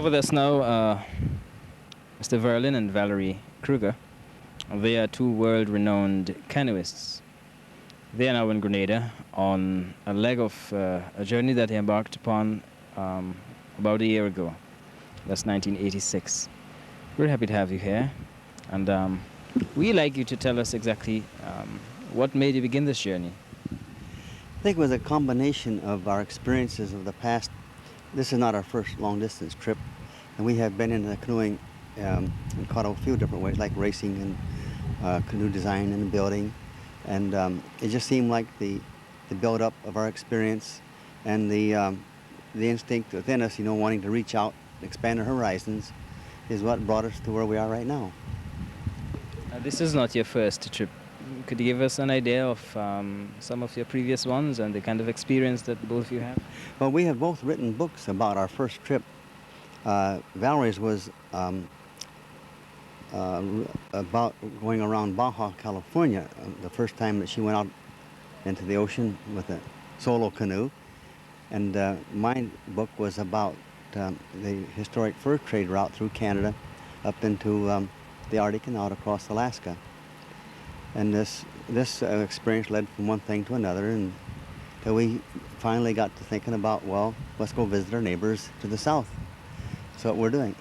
with us now Mr. Verlen and Valerie Kruger. They are two world-renowned canoeists. They are now in Grenada on a leg of a journey that they embarked upon about a year ago. That's 1986. We're happy to have you here, and we'd like you to tell us exactly what made you begin this journey. I think it was a combination of our experiences of the past. This is not our first long-distance trip, and we have been into canoeing and caught a few different ways, like racing and canoe design and building. And it just seemed like the build-up of our experience and the instinct within us, wanting to reach out, expand our horizons, is what brought us to where we are right now. This is not your first trip. Could you give us an idea of some of your previous ones and the kind of experience that both of you have? Well, we have both written books about our first trip. Valerie's was about going around Baja, California, the first time that she went out into the ocean with a solo canoe. And my book was about the historic fur trade route through Canada up into the Arctic and out across Alaska. And this experience led from one thing to another, and until we finally got to thinking about, well, let's go visit our neighbors to the south. That's what we're doing.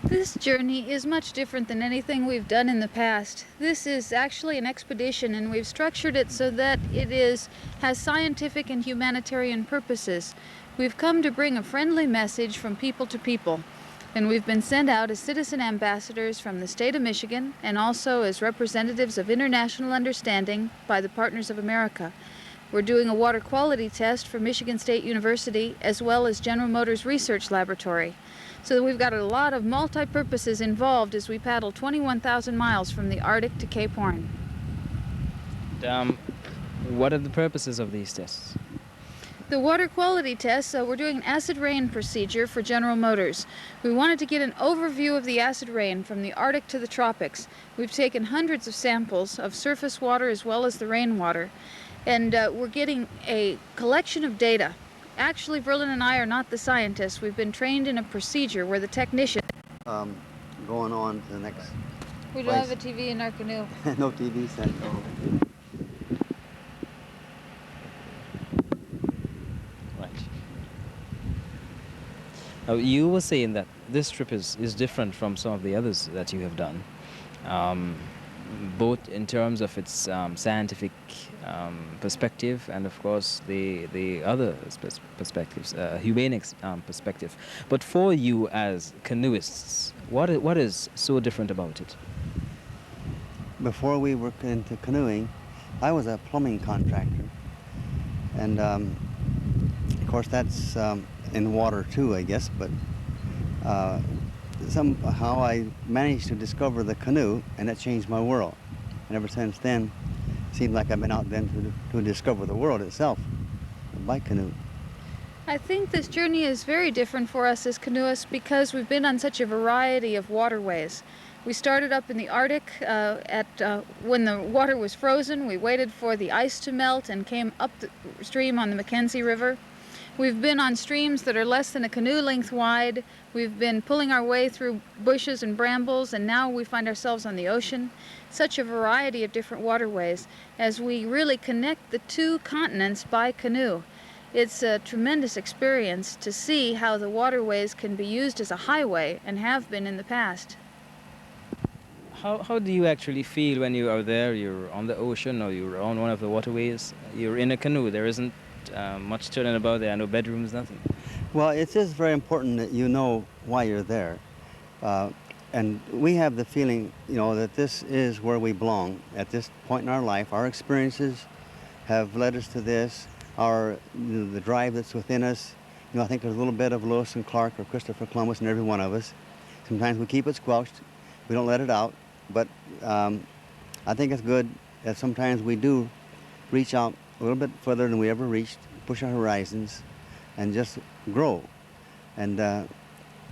This journey is much different than anything we've done in the past. This is actually an expedition, and we've structured it so that it has scientific and humanitarian purposes. We've come to bring a friendly message from people to people, and we've been sent out as citizen ambassadors from the state of Michigan and also as representatives of international understanding by the Partners of America. We're doing a water quality test for Michigan State University as well as General Motors Research Laboratory. So we've got a lot of multi-purposes involved as we paddle 21,000 miles from the Arctic to Cape Horn. What are the purposes of these tests? The water quality tests, we're doing an acid rain procedure for General Motors. We wanted to get an overview of the acid rain from the Arctic to the tropics. We've taken hundreds of samples of surface water as well as the rainwater, and we're getting a collection of data. Actually, Verlen and I are not the scientists. We've been trained in a procedure where the technician... Going on to the next We don't have a TV in our canoe. No TV set. Now, you were saying that this trip is different from some of the others that you have done, both in terms of its scientific perspective and, of course, the other perspectives, humane perspective. But for you as canoeists, what is so different about it? Before we were into canoeing, I was a plumbing contractor, and of course that's in water too, I guess, but somehow I managed to discover the canoe, and that changed my world. And ever since then, it seems like I've been out then to discover the world itself by canoe. I think this journey is very different for us as canoeists because we've been on such a variety of waterways. We started up in the Arctic when the water was frozen. We waited for the ice to melt and came up the stream on the Mackenzie River. We've been on streams that are less than a canoe length wide. We've been pulling our way through bushes and brambles, and now we find ourselves on the ocean. Such a variety of different waterways as we really connect the two continents by canoe. It's a tremendous experience to see how the waterways can be used as a highway and have been in the past. How do you actually feel when you are there? You're on the ocean or you're on one of the waterways. You're in a canoe. There isn't much turning about there, no bedrooms, nothing. Well, it is very important that you know why you're there. And we have the feeling, that this is where we belong at this point in our life. Our experiences have led us to this. The drive that's within us. I think there's a little bit of Lewis and Clark or Christopher Columbus in every one of us. Sometimes we keep it squelched. We don't let it out. But I think it's good that sometimes we do reach out a little bit further than we ever reached, push our horizons, and just grow. And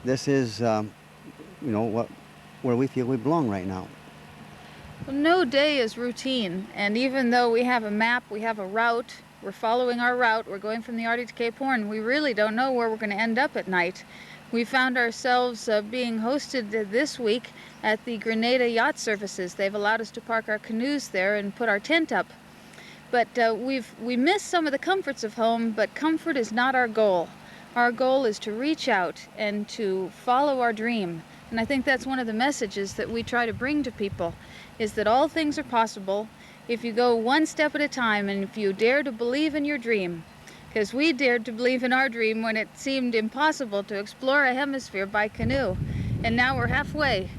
this is, where we feel we belong right now. Well, no day is routine, and even though we have a map, we have a route, we're following our route, we're going from the Arctic to Cape Horn, we really don't know where we're going to end up at night. We found ourselves being hosted this week at the Grenada Yacht Services. They've allowed us to park our canoes there and put our tent up. But we miss some of the comforts of home, but comfort is not our goal. Our goal is to reach out and to follow our dream. And I think that's one of the messages that we try to bring to people, is that all things are possible if you go one step at a time and if you dare to believe in your dream. Because we dared to believe in our dream when it seemed impossible to explore a hemisphere by canoe. And now we're halfway,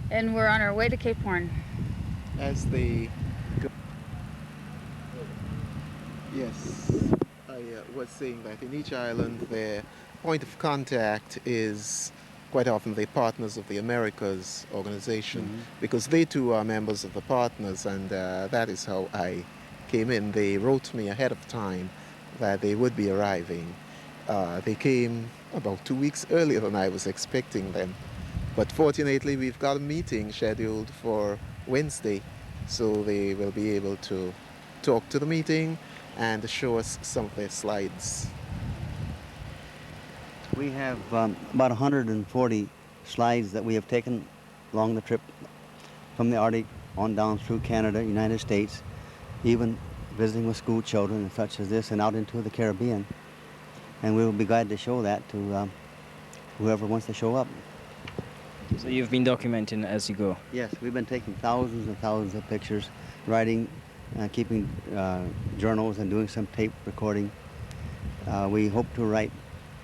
and we're on our way to Cape Horn. As they go, yes, I was saying that in each island their point of contact is quite often the Partners of the Americas organization, because they too are members of the Partners, and that is how I came in. They wrote me ahead of time that they would be arriving. They came about 2 weeks earlier than I was expecting them. But fortunately, we've got a meeting scheduled for Wednesday, so they will be able to talk to the meeting and show us some of their slides. We have about 140 slides that we have taken along the trip from the Arctic on down through Canada, United States, even visiting with school children and such as this, and out into the Caribbean. And we will be glad to show that to whoever wants to show up. So you've been documenting as you go? Yes, we've been taking thousands and thousands of pictures, writing, keeping journals, and doing some tape recording. We hope to write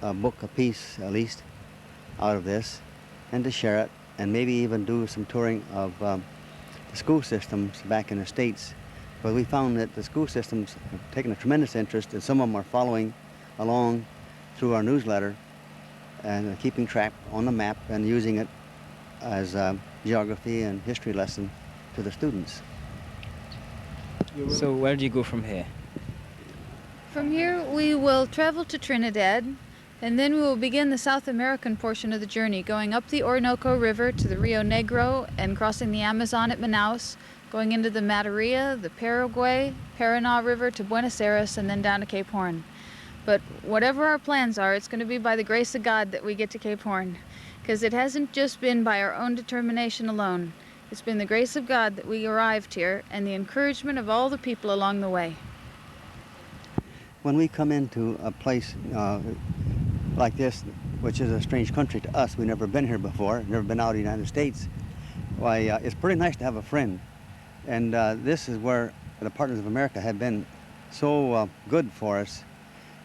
a book apiece, at least, out of this, and to share it, and maybe even do some touring of the school systems back in the States. But we found that the school systems have taken a tremendous interest, and some of them are following along through our newsletter and keeping track on the map and using it as a geography and history lesson to the students. So where do you go from here? From here, we will travel to Trinidad, and then we will begin the South American portion of the journey, going up the Orinoco River to the Rio Negro and crossing the Amazon at Manaus, going into the Mataria, the Paraguay, Paraná River to Buenos Aires, and then down to Cape Horn. But whatever our plans are, it's going to be by the grace of God that we get to Cape Horn, because it hasn't just been by our own determination alone. It's been the grace of God that we arrived here and the encouragement of all the people along the way. When we come into a place like this, which is a strange country to us, we've never been here before, never been out of the United States, why, it's pretty nice to have a friend. And this is where the Partners of America have been so good for us,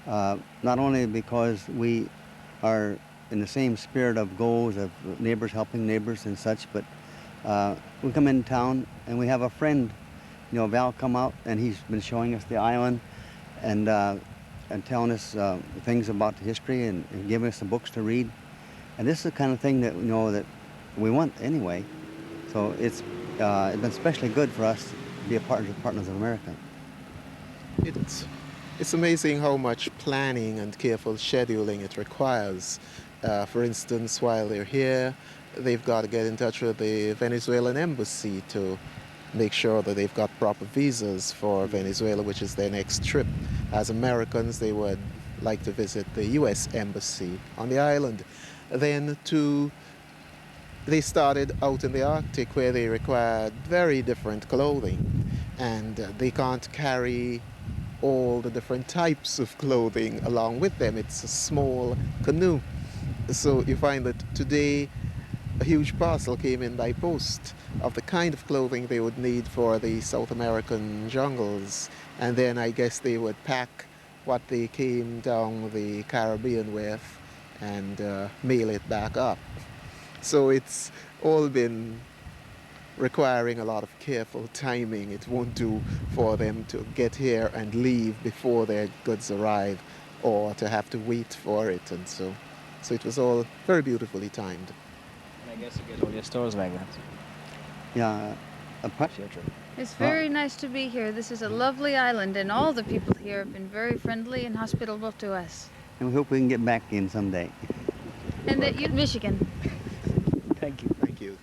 not only because we are in the same spirit of goals of neighbors helping neighbors and such, but we come in town and we have a friend, you know, Val come out, and he's been showing us the island and telling us things about the history and giving us some books to read. And this is the kind of thing that, you know, that we want anyway. So it's been especially good for us to be a part of the Partners of America. It's amazing how much planning and careful scheduling it requires. For instance, while they're here, they've got to get in touch with the Venezuelan embassy to make sure that they've got proper visas for Venezuela, which is their next trip. As Americans, they would like to visit the U.S. embassy on the island. Then they started out in the Arctic, where they required very different clothing, and they can't carry all the different types of clothing along with them. It's a small canoe. So you find that today a huge parcel came in by post of the kind of clothing they would need for the South American jungles, and then I guess they would pack what they came down the Caribbean with and mail it back up. So it's all been requiring a lot of careful timing. It won't do for them to get here and leave before their goods arrive, or to have to wait for it, and so it was all very beautifully timed. And I guess you get all your stores like that. Yeah, It's very nice to be here. This is a lovely island, and all the people here have been very friendly and hospitable to us. and we hope we can get back in someday. And that you, Michigan. Thank you. Thank you.